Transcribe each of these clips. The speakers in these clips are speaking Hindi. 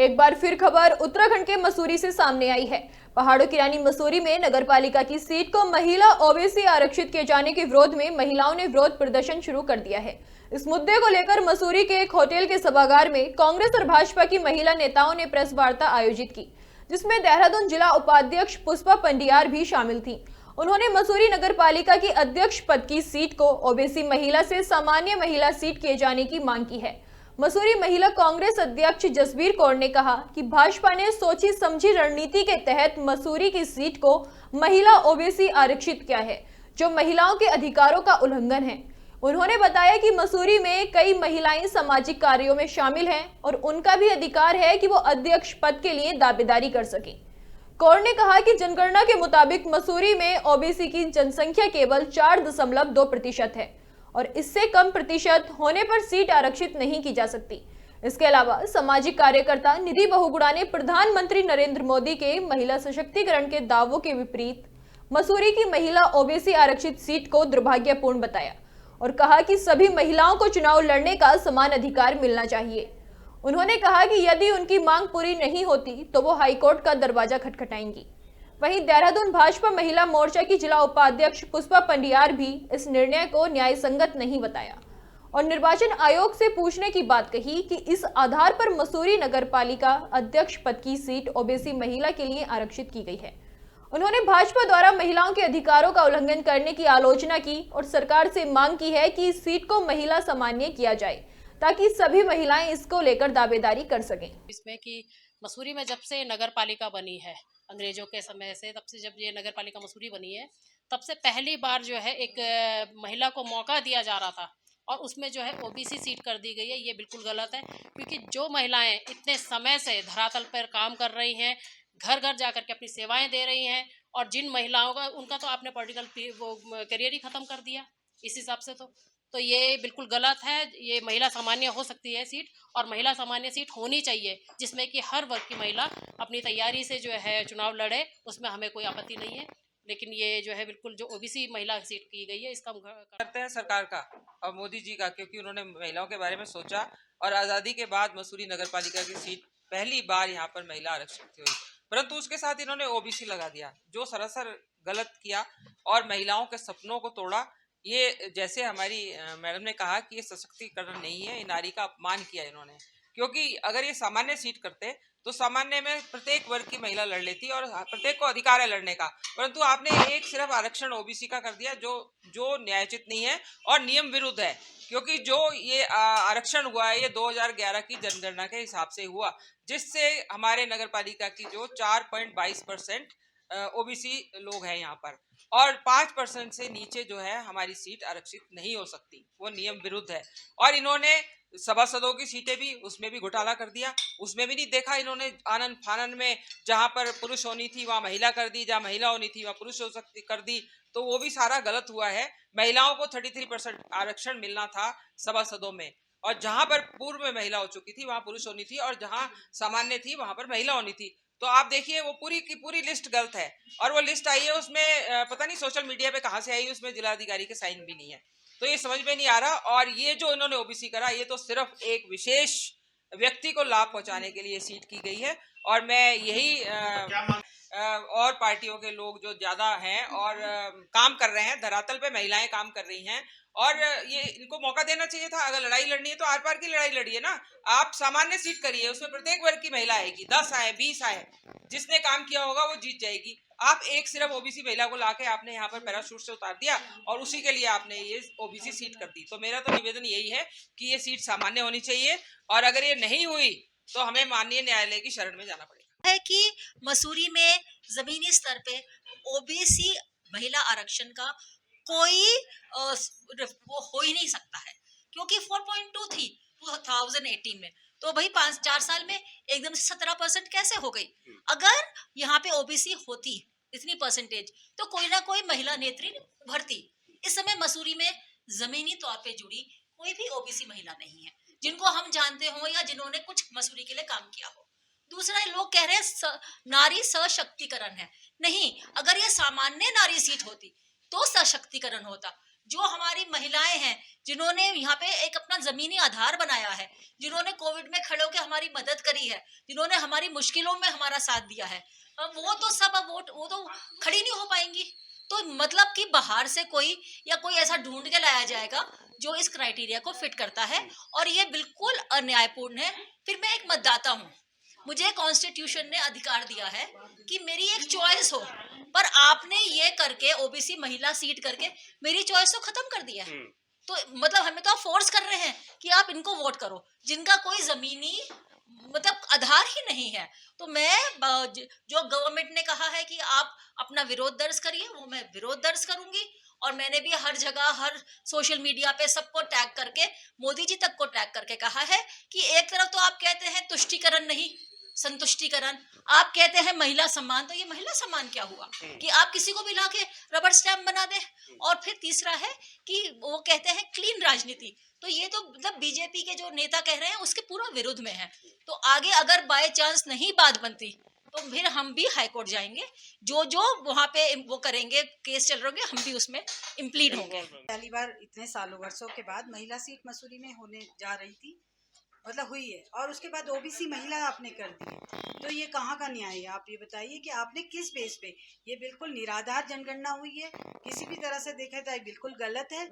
एक बार फिर खबर उत्तराखंड के मसूरी से सामने आई है। पहाड़ों की रानी मसूरी में नगरपालिका की सीट को महिला ओबीसी आरक्षित किए जाने के विरोध में महिलाओं ने विरोध प्रदर्शन शुरू कर दिया है। इस मुद्दे को लेकर मसूरी के एक होटल के सभागार में कांग्रेस और भाजपा की महिला नेताओं ने प्रेस वार्ता आयोजित की, जिसमें देहरादून जिला उपाध्यक्ष पुष्पा पंडियार भी शामिल थी। उन्होंने मसूरी नगरपालिका की अध्यक्ष पद की सीट को ओबीसी महिला से सामान्य महिला सीट किए जाने की मांग की है। मसूरी महिला कांग्रेस अध्यक्ष जसबीर कौर ने कहा कि भाजपा ने सोची समझी रणनीति के तहत मसूरी की सीट को महिला ओबीसी आरक्षित किया है, जो महिलाओं के अधिकारों का उल्लंघन है। उन्होंने बताया कि मसूरी में कई महिलाएं सामाजिक कार्यों में शामिल हैं और उनका भी अधिकार है कि वो अध्यक्ष पद के लिए दावेदारी कर सकें। कौर ने कहा कि जनगणना के मुताबिक मसूरी में ओबीसी की जनसंख्या केवल 4.2% है और इससे कम प्रतिशत होने पर सीट आरक्षित नहीं की जा सकती। इसके अलावा सामाजिक कार्यकर्ता निधि बहुगुणा ने प्रधानमंत्री नरेंद्र मोदी के महिला सशक्तिकरण के दावों के विपरीत मसूरी की महिला ओबीसी आरक्षित सीट को दुर्भाग्यपूर्ण बताया और कहा कि सभी महिलाओं को चुनाव लड़ने का समान अधिकार मिलना चाहिए। उन्होंने कहा कि यदि उनकी मांग पूरी नहीं होती तो वो हाईकोर्ट का दरवाजा खटखटाएंगी। वहीं देहरादून भाजपा महिला मोर्चा की जिला उपाध्यक्ष पुष्पा पंडियार भी इस निर्णय को न्याय संगत नहीं बताया और निर्वाचन आयोग से पूछने की बात कही कि इस आधार पर मसूरी नगरपालिका अध्यक्ष पद की सीट ओबीसी महिला के लिए आरक्षित की गई है। उन्होंने भाजपा द्वारा महिलाओं के अधिकारों का उल्लंघन करने की आलोचना की और सरकार से मांग की है कि इस सीट को महिला सामान्य किया जाए ताकि सभी महिलाएं इसको लेकर दावेदारी कर सकें। इसमें कि मसूरी में जब से नगर पालिका बनी है, अंग्रेजों के समय से, तब से जब ये नगर पालिका मसूरी बनी है, तब से पहली बार जो है एक महिला को मौका दिया जा रहा था और उसमें जो है ओबीसी सीट कर दी गई है। ये बिल्कुल गलत है, क्योंकि जो महिलाएं इतने समय से धरातल पर काम कर रही हैं, घर घर जाकर के अपनी सेवाएं दे रही हैं, और जिन महिलाओं का उनका तो आपने पॉलिटिकल वो करियर ही ख़त्म कर दिया इस हिसाब से, तो ये बिल्कुल गलत है। ये महिला सामान्य हो सकती है सीट, और महिला सामान्य सीट होनी चाहिए जिसमें कि हर वर्ग की महिला अपनी तैयारी से जो है चुनाव लड़े, उसमें हमें कोई आपत्ति नहीं है। लेकिन ये जो है बिल्कुल जो ओबीसी महिला सीट की गई है, इसका हम करते हैं सरकार का और मोदी जी का, क्योंकि उन्होंने महिलाओं के बारे में सोचा और आज़ादी के बाद मसूरी नगर पालिका की सीट पहली बार यहाँ पर महिला आरक्षित हुई, परंतु उसके साथ इन्होंने ओबीसी लगा दिया, जो सरासर गलत किया और महिलाओं के सपनों को तोड़ा। ये जैसे हमारी मैडम ने कहा कि ये सशक्तिकरण नहीं है, ये नारी का अपमान किया इन्होंने, क्योंकि अगर ये सामान्य सीट करते तो सामान्य में प्रत्येक वर्ग की महिला लड़ लेती और प्रत्येक को अधिकार है लड़ने का, परंतु आपने एक सिर्फ आरक्षण ओबीसी का कर दिया, जो न्यायोचित नहीं है और नियम विरुद्ध है। क्योंकि जो ये आरक्षण हुआ है, ये 2011 की जनगणना के हिसाब से हुआ, जिससे हमारे नगर पालिका की जो 4.22% ओबीसी लोग हैं यहाँ पर, और 5% से नीचे जो है हमारी सीट आरक्षित नहीं हो सकती, वो नियम विरुद्ध है। और इन्होंने सभासदों की सीटें भी, उसमें भी घोटाला कर दिया, उसमें भी नहीं देखा इन्होंने आनन फानन में, जहां पर पुरुष होनी थी वहां महिला कर दी, जहां महिला होनी थी वहां पुरुष हो सकती कर दी, तो वो भी सारा गलत हुआ है। महिलाओं को 33% आरक्षण मिलना था सभासदों में, और जहां पर पूर्व में महिला हो चुकी थी वहां पुरुष होनी थी, और जहां सामान्य थी वहां पर महिला होनी थी। तो आप देखिए वो पूरी की पूरी लिस्ट गलत है, और वो लिस्ट आई है उसमें पता नहीं सोशल मीडिया पे कहाँ से आई, उसमें जिलाधिकारी के साइन भी नहीं है, तो ये समझ में नहीं आ रहा। और ये जो इन्होंने ओबीसी करा, ये तो सिर्फ एक विशेष व्यक्ति को लाभ पहुंचाने के लिए सीट की गई है। और मैं यही और पार्टियों के लोग जो ज्यादा हैं और काम कर रहे हैं, धरातल पे महिलाएं काम कर रही हैं, और ये इनको मौका देना चाहिए था। अगर लड़ाई लड़नी है तो आर पार की लड़ाई लड़िए ना, आप सामान्य सीट करिए, उसमें प्रत्येक वर्ग की महिला आएगी, 10 आए 20 आए, जिसने काम किया होगा वो जीत जाएगी। आप एक सिर्फ ओबीसी महिला को लाके आपने यहाँ पर पैराशूट से उतार दिया और उसी के लिए आपने ये ओबीसी सीट कर दी। तो मेरा तो निवेदन यही है कि ये सीट सामान्य होनी चाहिए, और अगर ये नहीं हुई तो हमें माननीय न्यायालय की शरण में जाना पड़ेगा। है कि मसूरी में जमीनी स्तर पे ओबीसी महिला आरक्षण का कोई वो हो ही नहीं सकता है, क्योंकि 4.2 थी 2018 में, तो भाई 5-4 साल में एकदम से 17% कैसे हो गई। अगर यहाँ पे ओबीसी होती इतनी परसेंटेज, तो कोई ना कोई महिला नेत्री भरती। इस समय मसूरी में जमीनी तौर पे जुड़ी कोई भी ओबीसी महिला नहीं है जिनको हम जानते हो या जिन्होंने कुछ मसूरी के लिए काम किया हो। दूसरा, लोग कह रहे हैं नारी सशक्तिकरण है, नहीं, अगर ये सामान्य नारी सीट होती तो सशक्तिकरण होता। जो हमारी महिलाएं हैं जिन्होंने यहाँ पे एक अपना जमीनी आधार बनाया है, जिन्होंने कोविड में खड़े होकर हमारी मदद करी है, जिन्होंने हमारी मुश्किलों में हमारा साथ दिया है, अब वो तो सब अब वो तो खड़ी नहीं हो पाएंगी। तो मतलब कि बाहर से कोई या कोई ऐसा ढूंढ के लाया जाएगा जो इस क्राइटेरिया को फिट करता है, और ये बिल्कुल अन्यायपूर्ण है। फिर मैं एक मतदाता हूँ, मुझे कॉन्स्टिट्यूशन ने अधिकार दिया है कि मेरी एक चॉइस हो, पर आपने ये करके ओबीसी महिला सीट करके मेरी चॉइस तो खत्म कर दिया है। तो मतलब हमें तो आप फोर्स कर रहे हैं कि आप इनको वोट करो जिनका कोई जमीनी मतलब आधार ही नहीं है। तो मैं जो गवर्नमेंट ने कहा है कि आप अपना विरोध दर्ज करिए, वो मैं विरोध दर्ज करूंगी। और मैंने भी हर जगह हर सोशल मीडिया पे सबको टैग करके, मोदी जी तक को टैग करके कहा है कि एक तरफ तो आप कहते हैं तुष्टीकरण नहीं, संतुष्टीकरण, आप कहते हैं महिला सम्मान, तो ये महिला सम्मान क्या हुआ कि आप किसी को भी ला के रबर स्टैम्प बना दे। और फिर तीसरा है कि वो कहते हैं क्लीन राजनीति, तो ये तो मतलब बीजेपी के जो नेता कह रहे हैं उसके पूरा विरुद्ध में है। तो आगे अगर बाय चांस नहीं बात बनती तो फिर हम भी हाई कोर्ट जाएंगे, जो वहां पे वो करेंगे, केस चल रहे हम भी उसमें इम्प्लीड होंगे। पहली बार इतने सालों वर्षों के बाद महिला सीट मसूरी में होने जा रही थी, मतलब हुई है, और उसके बाद ओबीसी महिला आपने कर दी है। तो ये कहाँ का न्याय है? आप ये बताइए कि आपने किस बेस पे? ये बिल्कुल निराधार जनगणना हुई है, किसी भी तरह से देखा जाए बिल्कुल गलत है।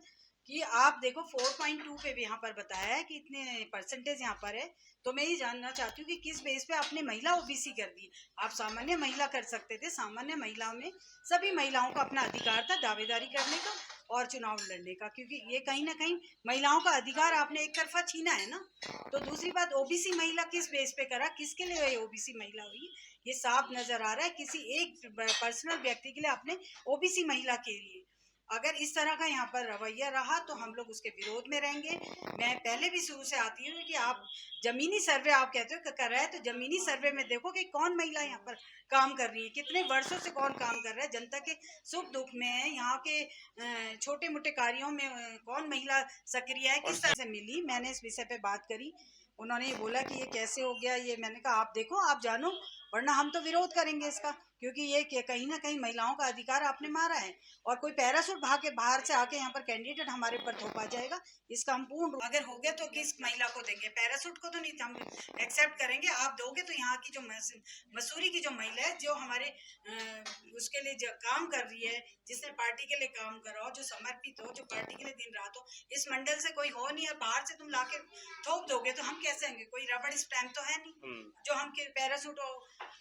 कि आप देखो 4.2 पे भी यहाँ पर बताया है कि इतने परसेंटेज यहाँ पर है। तो मैं ये जानना चाहती हूँ कि किस बेस पे आपने महिला ओबीसी कर दी? आप सामान्य महिला कर सकते थे। सामान्य महिलाओं में सभी महिलाओं का अपना अधिकार था दावेदारी करने का और चुनाव लड़ने का, क्योंकि ये कहीं ना कहीं महिलाओं का अधिकार आपने एक तरफा छीना है ना। तो दूसरी बात, ओबीसी महिला किस बेस पे करा, किसके लिए ओबीसी महिला हुई? ये साफ नजर आ रहा है किसी एक पर्सनल व्यक्ति के लिए आपने ओबीसी महिला के लिए। अगर इस तरह का यहाँ पर रवैया रहा तो हम लोग उसके विरोध में रहेंगे। मैं पहले भी शुरू से आती हूँ कि आप जमीनी सर्वे आप कहते हो कर रहा है, तो जमीनी सर्वे में देखो कि कौन महिला यहाँ पर काम कर रही है, कितने वर्षों से कौन काम कर रहा है, जनता के सुख दुख में है, यहाँ के छोटे मोटे कार्यों में कौन महिला सक्रिय है, किस तरह से मिली। मैंने इस विषय पे बात करी, उन्होंने ये बोला कि ये कैसे हो गया, ये मैंने कहा आप देखो आप जानो, वरना हम तो विरोध करेंगे इसका, क्योंकि ये कहीं ना कहीं महिलाओं का अधिकार आपने मारा है। और कोई पैरासूट भाग के बाहर से आके यहाँ पर कैंडिडेट हमारे पर थोपा जाएगा, इसका हम पूर्ण अगर हो गया तो किस महिला को देंगे? पैरासूट को तो नहीं हम एक्सेप्ट करेंगे। आप दोगे तो यहाँ की जो मसूरी की जो महिला है, जो हमारे उसके लिए जो काम कर रही है, जिसने पार्टी के लिए काम करा हो, जो समर्पित हो, जो पार्टी के लिए दिन रात हो, इस मंडल से कोई हो नहीं, और बाहर से तुम लाके थोप दोगे तो हम कैसे होंगे? कोई रबड़ स्टैम्प तो है नहीं जो हम पैरासूट हो